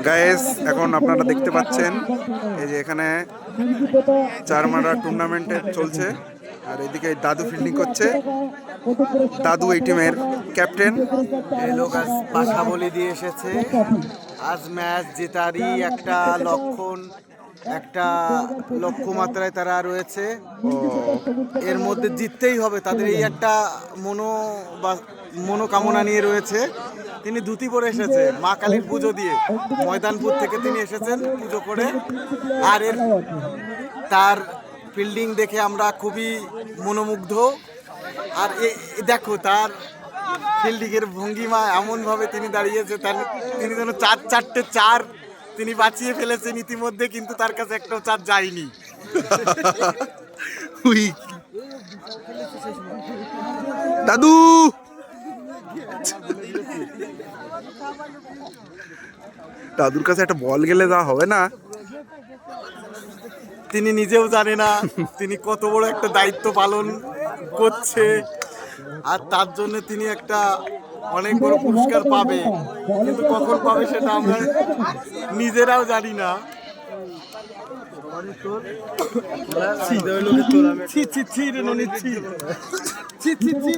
Guys এখন আপনারা দেখতে পাচ্ছেন এই যে এখানে চারমারা টুর্নামেন্টে চলছে আর এদিকে দাদু ফিল্ডিং করছে। দাদু এই টিমের ক্যাপ্টেন। এই লোক আজ পাশা বলি দিয়ে এসেছে। আজ ম্যাচ জেতারই একটা লক্ষ্যমাত্রায় তারা রয়েছে। এর মধ্যে জিততেই হবে, তাদের এই একটা মনোকামনা নিয়ে রয়েছে। তিনি ধুতি পরে এসেছে মা কালীর পুজো দিয়ে, ময়দানপুর থেকে তিনি এসেছেন পুজো করে। আর তার ফিল্ডিং দেখে আমরা খুবই মনোমুগ্ধ। আর দেখো তার ফিল্ডিং এর ভঙ্গিমা, এমন ভাবে তিনি দাঁড়িয়েছে, তিনি যেন চারটে চার তিনি বাঁচিয়ে ফেলেছেন ইতিমধ্যে, কিন্তু তার কাছে একটাও চার যায়নি। দাদু দাদুর কাছে একটা বল গেলে যা হবে না, তিনি নিজেও জানে না তিনি কত বড় একটা দায়িত্ব পালন করছে, আর তার জন্য তিনি একটা অনেক বড় পুরস্কার পাবে, কিন্তু কখন পাবে সেটা আমরা নিজেরাও জানি না। ছি ছি ছি রে ননি ছি ছি ছি ছি।